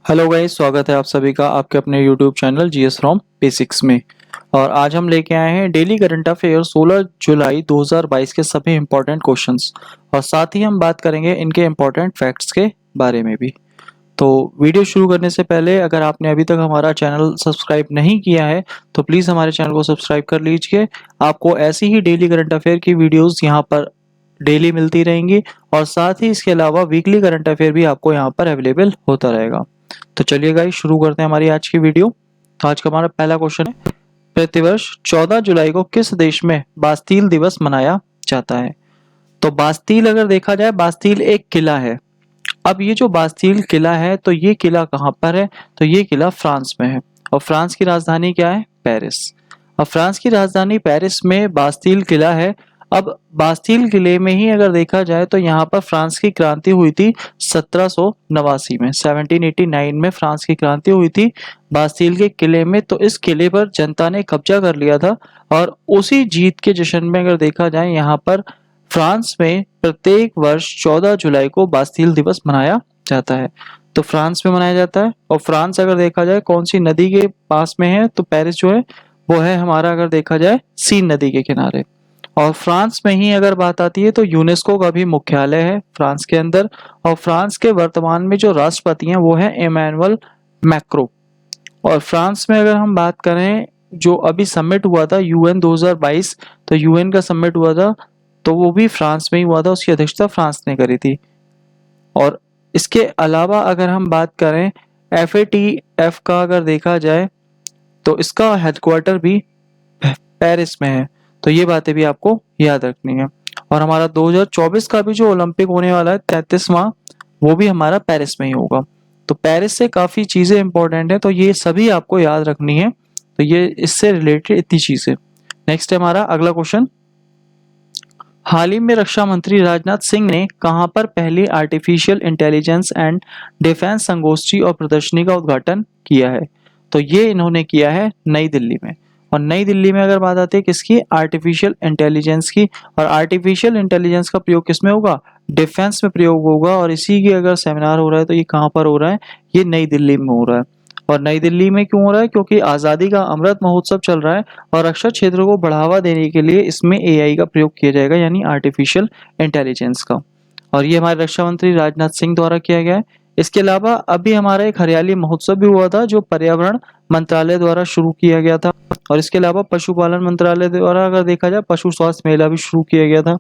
Hello guys, स्वागत है आप सभी का आपके अपने YouTube channel GS from basics में। और आज हम लेके आए हैं डेली करंट अफेयर 16 जुलाई 2022 के सभी इंपॉर्टेंट क्वेश्चंस और साथ ही हम बात करेंगे इनके इंपॉर्टेंट फैक्ट्स के बारे में भी। तो वीडियो शुरू करने से पहले अगर आपने अभी तक हमारा चैनल सब्सक्राइब नहीं किया है तो प्लीज़ हमारे चैनल को सब्सक्राइब कर लीजिए। आपको ऐसी ही डेली करंट अफेयर की वीडियोज़ यहाँ पर डेली मिलती रहेंगी और साथ ही इसके अलावा वीकली करंट अफेयर भी आपको यहाँ पर अवेलेबल होता रहेगा। तो चलिए गाइस, शुरू करते हैं हमारी आज की वीडियो। तो आज का हमारा पहला क्वेश्चन है, प्रतिवर्ष 14 जुलाई को किस देश में बास्तील दिवस मनाया जाता है? तो बास्तील अगर देखा जाए, बास्तील एक किला है। अब ये जो बास्तील किला है तो ये किला कहाँ पर है? तो ये किला फ्रांस में है और फ्रांस की राजधानी क्या है? पेरिस। अब फ्रांस की राजधानी पेरिस में बास्तील किला है। अब बास्तील किले में ही अगर देखा जाए तो यहाँ पर फ्रांस की क्रांति हुई थी 1789 में, 1789 में फ्रांस की क्रांति हुई थी बास्तील के किले में। तो इस किले पर जनता ने कब्जा कर लिया था और उसी जीत के जश्न में अगर देखा जाए यहाँ पर फ्रांस में प्रत्येक वर्ष 14 जुलाई को बास्तील दिवस मनाया जाता है। तो फ्रांस में मनाया जाता है। और फ्रांस अगर देखा जाए कौन सी नदी के पास में है? तो पेरिस जो है वो है हमारा अगर देखा जाए सीन नदी के किनारे। और फ्रांस में ही अगर बात आती है तो यूनेस्को का भी मुख्यालय है फ्रांस के अंदर। और फ्रांस के वर्तमान में जो राष्ट्रपति हैं वो है इमैनुअल मैक्रो। और फ्रांस में अगर हम बात करें, जो अभी समिट हुआ था यूएन 2022, तो यूएन का समिट हुआ था तो वो भी फ्रांस में ही हुआ था, उसकी अध्यक्षता फ्रांस ने करी थी। और इसके अलावा अगर हम बात करें एफएटीएफ का अगर देखा जाए तो इसका हेडक्वार्टर भी पेरिस में है। तो ये बातें भी आपको याद रखनी है। और हमारा 2024 का भी जो ओलंपिक होने वाला है 33वां, वो भी हमारा पेरिस में ही होगा। तो पेरिस से काफ़ी चीज़ें इंपॉर्टेंट है, तो ये सभी आपको याद रखनी है। तो ये इससे रिलेटेड इतनी चीज़ें। नेक्स्ट है हमारा अगला क्वेश्चन, हाल ही में रक्षा मंत्री राजनाथ सिंह ने कहां पर पहली आर्टिफिशियल इंटेलिजेंस एंड डिफेंस संगोष्ठी और प्रदर्शनी का उद्घाटन किया है? तो ये इन्होंने किया है नई दिल्ली में। और नई दिल्ली में अगर बात आती है किसकी? आर्टिफिशियल इंटेलिजेंस की। और आर्टिफिशियल इंटेलिजेंस का प्रयोग किसमें होगा? डिफेंस में प्रयोग होगा। और इसी की अगर सेमिनार हो रहा है तो ये कहाँ पर हो रहा है? ये नई दिल्ली में हो रहा है। और नई दिल्ली में क्यों हो रहा है? क्योंकि आज़ादी का अमृत महोत्सव चल रहा है और रक्षा क्षेत्र को बढ़ावा देने के लिए इसमें एआई का प्रयोग किया जाएगा, यानी आर्टिफिशियल इंटेलिजेंस का। और ये हमारे रक्षा मंत्री राजनाथ सिंह द्वारा किया गया है। इसके अलावा अभी हमारा एक हरियाली महोत्सव भी हुआ था जो पर्यावरण मंत्रालय द्वारा शुरू किया गया था। और इसके अलावा पशुपालन मंत्रालय द्वारा अगर देखा जाए पशु स्वास्थ्य मेला भी शुरू किया गया था।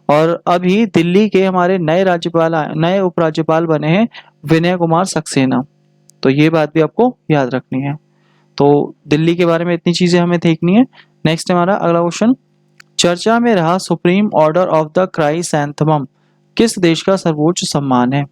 और अभी दिल्ली के हमारे नए उपराज्यपाल बने हैं विनय कुमार सक्सेना। तो ये बात भी आपको याद रखनी है। तो दिल्ली के बारे में इतनी चीजें हमें देखनी है। नेक्स्ट हमारा अगला क्वेश्चन, चर्चा में रहा supreme order of the chrysanthemum किस देश का सर्वोच्च सम्मान है?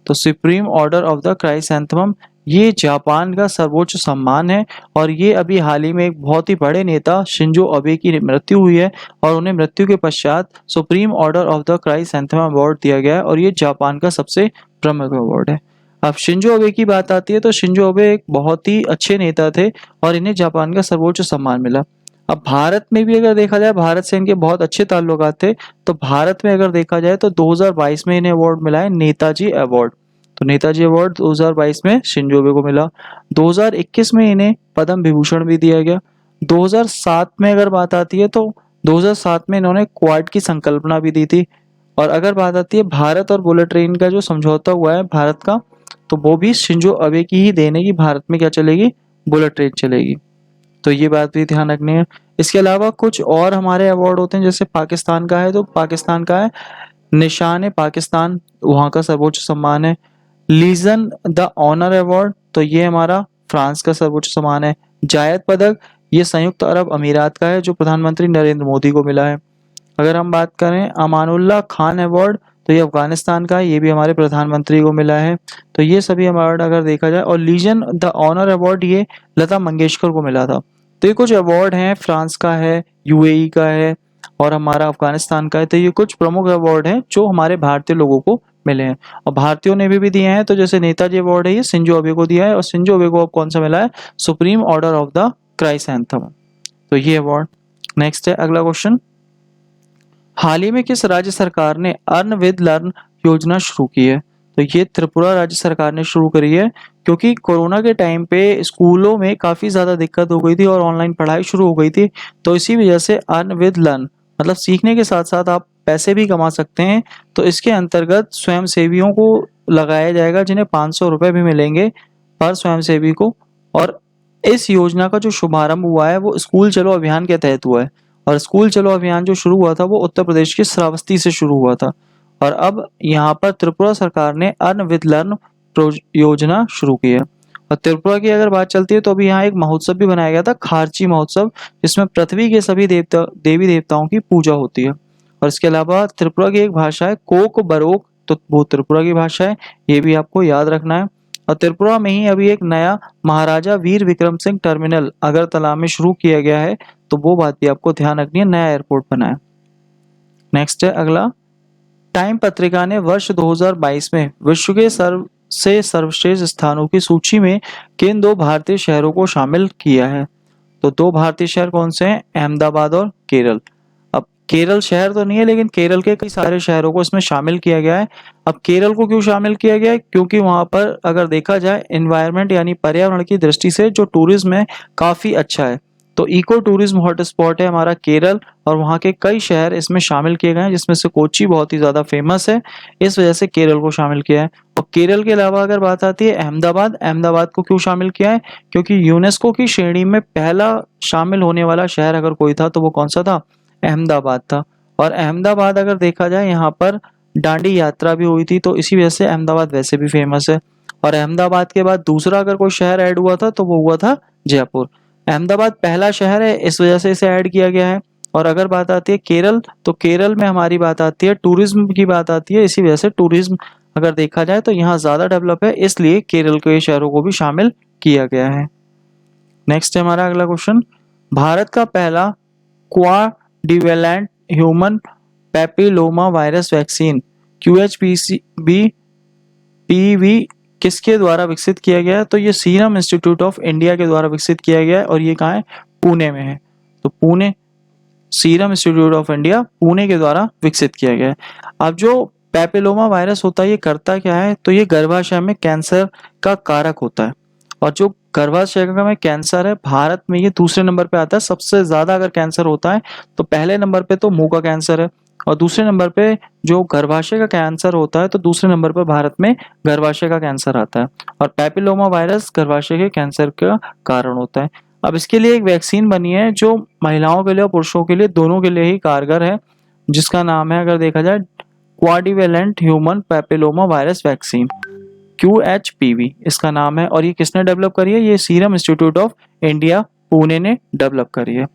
तो supreme order of the chrysanthemum ये जापान का सर्वोच्च सम्मान है। और ये अभी हाल ही में एक बहुत ही बड़े नेता शिंजो अबे की मृत्यु हुई है और उन्हें मृत्यु के पश्चात supreme order of the chrysanthemum award दिया गया है और ये जापान का सबसे प्रमुख अवार्ड है। अब शिंजो अबे की बात आती है तो शिंजो अबे एक बहुत ही अच्छे नेता थे और इन्हें जापान का सर्वोच्च सम्मान मिला। अब भारत में भी अगर देखा जाए, भारत से इनके बहुत अच्छे ताल्लुकात थे। तो भारत में अगर देखा जाए तो 2022 में इन्हें अवार्ड मिला है नेताजी अवार्ड। तो नेताजी अवार्ड 2022 में शिंजो अबे को मिला। 2021 में इन्हें पद्म विभूषण भी दिया गया। 2007 में अगर बात आती है तो 2007 में इन्होंने क्वाड की संकल्पना भी दी थी। और अगर बात आती है भारत और बुलेट ट्रेन का जो समझौता हुआ है भारत का, तो वो भी शिंजो अबे की ही देन है कि भारत में क्या चलेगी? बुलेट ट्रेन चलेगी। तो ये बात भी ध्यान रखनी है। इसके अलावा कुछ और हमारे अवार्ड होते हैं, जैसे पाकिस्तान का है तो पाकिस्तान का है निशान ए पाकिस्तान, वहाँ का सर्वोच्च सम्मान है। लीजन द ऑनर अवार्ड, तो ये हमारा फ्रांस का सर्वोच्च सम्मान है। जायद पदक, ये संयुक्त अरब अमीरात का है जो प्रधानमंत्री नरेंद्र मोदी को मिला है। अगर हम बात करें अमानुल्लाह खान अवार्ड, तो ये अफगानिस्तान का है, ये भी हमारे प्रधानमंत्री को मिला है। तो ये सभी अवार्ड अगर देखा जाए, और लीजन द ऑनर अवार्ड ये लता मंगेशकर को मिला था। तो ये कुछ अवार्ड हैं, फ्रांस का है, यूएई का है और हमारा अफगानिस्तान का है। तो ये कुछ प्रमुख अवार्ड हैं जो हमारे भारतीय लोगों को मिले हैं और भारतीयों ने भी दिए हैं। तो जैसे नेताजी अवार्ड है ये शिंजो अबे को दिया है और शिंजो अबे को अब कौन सा मिला है? Supreme order of the chrysanthemum. तो ये अवार्ड। नेक्स्ट है अगला क्वेश्चन, हाल ही में किस राज्य सरकार ने अर्न विद लर्न योजना शुरू की है? तो ये त्रिपुरा राज्य सरकार ने शुरू करी है क्योंकि कोरोना के टाइम पे स्कूलों में काफ़ी ज़्यादा दिक्कत हो गई थी और ऑनलाइन पढ़ाई शुरू हो गई थी, तो इसी वजह से अर्न विद लर्न मतलब सीखने के साथ साथ आप पैसे भी कमा सकते हैं। तो इसके अंतर्गत स्वयंसेवियों को लगाया जाएगा, जिन्हें 500 रुपये भी मिलेंगे पर स्वयंसेवी को। और इस योजना का जो शुभारंभ हुआ है वो स्कूल चलो अभियान के तहत हुआ है, और स्कूल चलो अभियान जो शुरू हुआ था वो उत्तर प्रदेश की श्रावस्ती से शुरू हुआ था। और अब यहाँ पर त्रिपुरा सरकार ने अर्न विद लर्न योजना शुरू की है। और त्रिपुरा की अगर बात चलती है तो अभी यहाँ एक महोत्सव भी बनाया गया था, खारची महोत्सव, जिसमें पृथ्वी के सभी देवी देवताओं की पूजा होती है। और इसके अलावा त्रिपुरा की एक भाषा है कोक बरोक, तो वो त्रिपुरा की भाषा है, ये भी आपको याद रखना है। और त्रिपुरा में ही अभी एक नया महाराजा वीर विक्रम सिंह टर्मिनल अगरतला में शुरू किया गया है, तो वो बात भी आपको ध्यान रखनी है, नया एयरपोर्ट बना है। नेक्स्ट है अगला, टाइम पत्रिका ने वर्ष 2022 में विश्व के सर्वश्रेष्ठ स्थानों की सूची में किन 2 भारतीय शहरों को शामिल किया है? तो 2 भारतीय शहर कौन से हैं? अहमदाबाद और केरल। अब केरल शहर तो नहीं है, लेकिन केरल के कई सारे शहरों को इसमें शामिल किया गया है। अब केरल को क्यों शामिल किया गया है? क्योंकि वहां पर अगर देखा जाए एनवायरनमेंट यानी पर्यावरण की दृष्टि से जो टूरिज्म है काफी अच्छा है। तो इको टूरिज्म हॉटस्पॉट है हमारा केरल, और वहाँ के कई शहर इसमें शामिल किए गए हैं, जिसमें से कोच्चि बहुत ही ज़्यादा फेमस है, इस वजह से केरल को शामिल किया है। और केरल के अलावा अगर बात आती है अहमदाबाद, अहमदाबाद को क्यों शामिल किया है? क्योंकि यूनेस्को की श्रेणी में पहला शामिल होने वाला शहर अगर कोई था तो वो कौन सा था? अहमदाबाद था। और अहमदाबाद अगर देखा जाए यहाँ पर दांडी यात्रा भी हुई थी, तो इसी वजह से अहमदाबाद वैसे भी फेमस है। और अहमदाबाद के बाद दूसरा अगर कोई शहर ऐड हुआ था तो वो हुआ था जयपुर। अहमदाबाद पहला शहर है, इस वजह से इसे ऐड किया गया है। और अगर बात आती है केरल, तो केरल में हमारी बात आती है टूरिज्म की बात आती है, इसी वजह से टूरिज्म अगर देखा जाए तो यहाँ ज़्यादा डेवलप है, इसलिए केरल के शहरों को भी शामिल किया गया है। नेक्स्ट है हमारा अगला क्वेश्चन, भारत का पहला quadrivalent human papilloma virus vaccine QHPV किसके द्वारा विकसित किया गया है? तो ये सीरम इंस्टीट्यूट ऑफ इंडिया के द्वारा विकसित किया गया है, और ये कहाँ है? पुणे में है। तो Pune, serum institute of India Pune के द्वारा विकसित किया गया है। अब जो पैपिलोमा वायरस होता है ये करता क्या है? तो ये गर्भाशय में कैंसर का कारक होता है, और जो गर्भाशय में कैंसर है भारत में ये दूसरे नंबर पे आता है। सबसे ज्यादा अगर कैंसर होता है तो पहले नंबर पे तो मुंह का कैंसर है, और दूसरे नंबर पे जो गर्भाशय का कैंसर होता है तो दूसरे नंबर पर भारत में गर्भाशय का कैंसर आता है। और पैपिलोमा वायरस गर्भाशय के कैंसर का कारण होता है। अब इसके लिए एक वैक्सीन बनी है जो महिलाओं के लिए और पुरुषों के लिए दोनों के लिए ही कारगर है, जिसका नाम है अगर देखा जाए quadrivalent human papilloma virus vaccine, QHPV इसका नाम है। और ये किसने डेवलप करी है? ये serum institute of India Pune ने डेवलप करी है।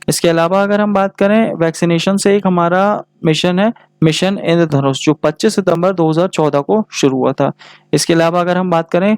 इसके अलावा अगर हम बात करें वैक्सीनेशन से, एक हमारा मिशन है मिशन इंद्रधनुष, जो 25 सितंबर 2014 को शुरू हुआ था। इसके अलावा अगर हम बात करें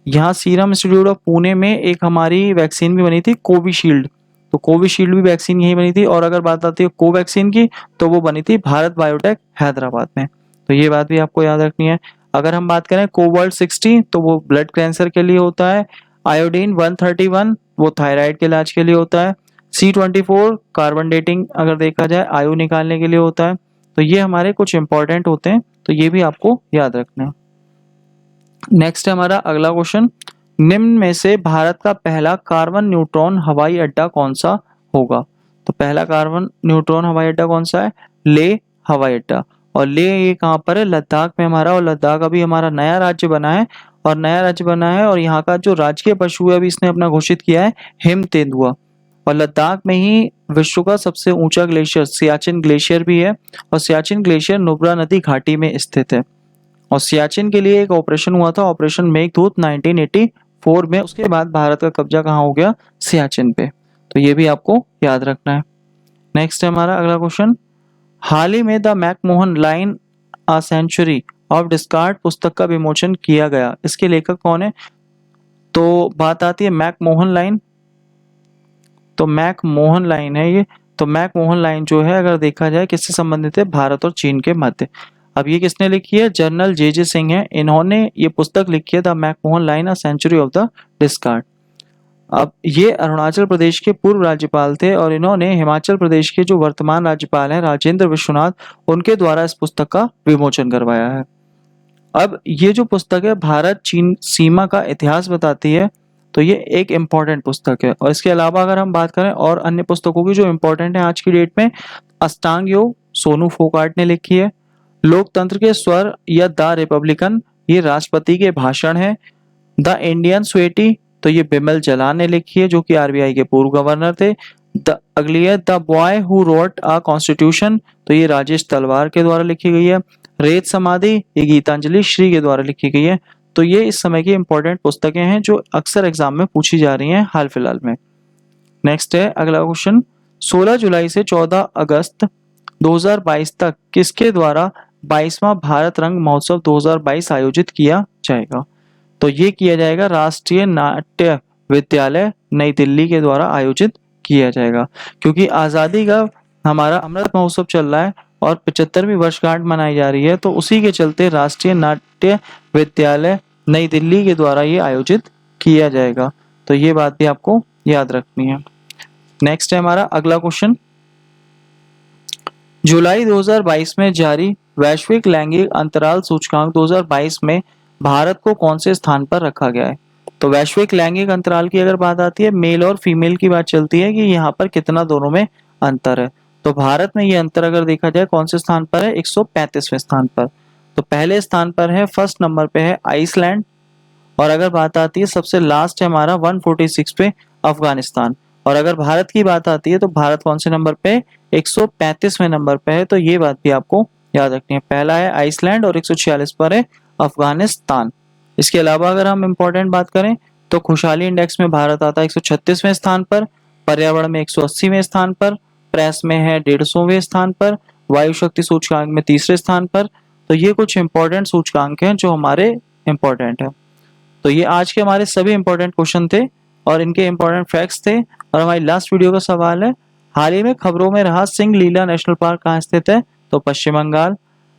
यहाँ सीरम इंस्टीट्यूट ऑफ पुणे में एक हमारी वैक्सीन भी बनी थी कोविशील्ड, तो कोविशील्ड भी वैक्सीन यही बनी थी। और अगर बात आती है कोवैक्सीन की तो वो बनी थी भारत बायोटेक हैदराबाद में, तो ये बात भी आपको याद रखनी है। अगर हम बात करें कोवर्ट 60 तो वो ब्लड कैंसर के लिए होता है। आयोडीन 131 वो थायराइड के इलाज के लिए होता है। C24 कार्बन डेटिंग अगर देखा जाए आयु निकालने के लिए होता है। तो ये हमारे कुछ इंपॉर्टेंट होते हैं, तो ये भी आपको याद रखना है। नेक्स्ट है हमारा अगला क्वेश्चन, निम्न में से भारत का पहला कार्बन न्यूट्रॉन हवाई अड्डा कौन सा होगा? तो पहला कार्बन न्यूट्रॉन हवाई अड्डा कौन सा है? ले हवाई अड्डा। और ले ये कहाँ पर है? लद्दाख में हमारा, और लद्दाख अभी हमारा नया राज्य बना है, और नया राज्य बना है। और यहाँ का जो राजकीय पशु है अभी इसने अपना घोषित किया है हिम तेंदुआ। और लद्दाख में ही विश्व का सबसे ऊंचा ग्लेशियर सियाचिन ग्लेशियर भी है, और सियाचिन ग्लेशियर नुब्रा नदी घाटी में स्थित है। और सियाचिन के लिए एक ऑपरेशन हुआ था, ऑपरेशन मेघदूत 1984 में। उसके बाद भारत का कब्जा कहाँ हो गया? सियाचिन पे, तो ये भी आपको याद रखना है। नेक्स्ट है हमारा अगला क्वेश्चन, हाल ही में the McMahon line a century of discord पुस्तक का विमोचन किया गया, इसके लेखक कौन है? तो बात आती है मैकमोहन लाइन, तो मैकमोहन लाइन है ये। तो मैकमोहन लाइन जो है अगर देखा जाए किससे संबंधित है? भारत और चीन के मध्य। अब ये किसने लिखी है? जनरल जे सिंह है, इन्होंने ये पुस्तक लिखी है the McMahon line a century of the discord. अब ये अरुणाचल प्रदेश के पूर्व राज्यपाल थे, और इन्होंने हिमाचल प्रदेश के जो वर्तमान राज्यपाल हैं राजेंद्र विश्वनाथ, उनके द्वारा इस पुस्तक का विमोचन करवाया है। अब ये जो पुस्तक है भारत चीन सीमा का इतिहास बताती है, तो ये एक इम्पॉर्टेंट पुस्तक है। और इसके अलावा अगर हम बात करें और अन्य पुस्तकों की जो इम्पोर्टेंट है आज की डेट में, अष्टांग योग सोनू फोगाट ने लिखी है। लोकतंत्र के स्वर या द रिपब्लिकन, ये राष्ट्रपति के भाषण है। द इंडियन स्वेटी, तो ये बिमल जलान ने लिखी है जो कि आरबीआई के पूर्व गवर्नर थे। अगली है the boy who wrote a constitution, तो ये राजेश तलवार के द्वारा लिखी गई है। रेत समाधि, ये गीतांजलि श्री के द्वारा लिखी गई है। तो ये इस समय की इंपॉर्टेंट पुस्तकें हैं जो अक्सर एग्जाम में पूछी जा रही हैं हाल फिलहाल में। नेक्स्ट है अगला क्वेश्चन, 16 जुलाई से 14 अगस्त 2022 तक किसके द्वारा 22वां भारत रंग महोत्सव 2022 आयोजित किया जाएगा? तो ये किया जाएगा राष्ट्रीय नाट्य विद्यालय नई दिल्ली के द्वारा आयोजित किया जाएगा, क्योंकि आज़ादी का हमारा अमृत महोत्सव चल रहा है और 75वीं वर्षगांठ मनाई जा रही है, तो उसी के चलते राष्ट्रीय नाट्य विद्यालय नई दिल्ली के द्वारा ये आयोजित किया जाएगा। तो ये बात भी आपको याद रखनी है। नेक्स्ट है हमारा अगला क्वेश्चन, जुलाई 2022 में जारी वैश्विक लैंगिक अंतराल सूचकांक 2022 में भारत को कौन से स्थान पर रखा गया है? तो वैश्विक लैंगिक अंतराल की अगर बात आती है, मेल और फीमेल की बात चलती है कि यहाँ पर कितना दोनों में अंतर है। तो भारत में ये अंतर अगर देखा जाए कौन से स्थान पर है, 135वें स्थान पर। तो पहले स्थान पर है, फर्स्ट नंबर पे है आइसलैंड। और अगर बात आती है सबसे लास्ट है हमारा 146 पे अफगानिस्तान। और अगर भारत की बात आती है तो भारत कौन से नंबर पे, 135वें नंबर पे है। तो ये बात भी आपको याद रखनी है, पहला है आइसलैंड और 146 पर है अफगानिस्तान। इसके अलावा अगर हम इम्पोर्टेंट बात करें तो खुशहाली इंडेक्स में भारत आता है 136वें स्थान पर, पर्यावरण में 180वें स्थान पर, प्रेस में है 150वें स्थान पर, वायु शक्ति सूचकांक में तीसरे स्थान पर। तो ये कुछ इंपॉर्टेंट सूचकांक हैं जो हमारे इंपॉर्टेंट है। तो ये आज के हमारे सभी इंपॉर्टेंट क्वेश्चन थे और इनके इंपॉर्टेंट फैक्ट्स थे। और हमारी लास्ट वीडियो का सवाल है, हाल ही में खबरों में रहा सिंह लीला नेशनल पार्क कहाँ स्थित है? तो पश्चिम बंगाल।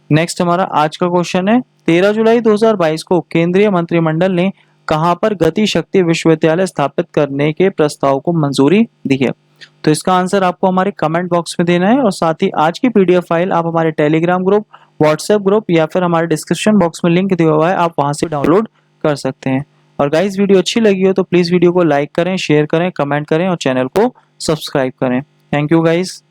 नेक्स्ट हमारा आज का क्वेश्चन है, 13 जुलाई 2022 को केंद्रीय मंत्रिमंडल ने कहां पर गति शक्ति विश्वविद्यालय स्थापित करने के प्रस्ताव को मंजूरी दी है? तो इसका आंसर आपको हमारे कमेंट बॉक्स में देना है। और साथ ही आज की पीडीएफ फाइल आप हमारे टेलीग्राम ग्रुप, व्हाट्सएप ग्रुप या फिर हमारे डिस्क्रिप्शन बॉक्स में लिंक दिया हुआ है, आप वहां से डाउनलोड कर सकते हैं। और गाइस वीडियो अच्छी लगी हो तो प्लीज वीडियो को लाइक करें, शेयर करें, कमेंट करें और चैनल को सब्सक्राइब करें। Thank you guys.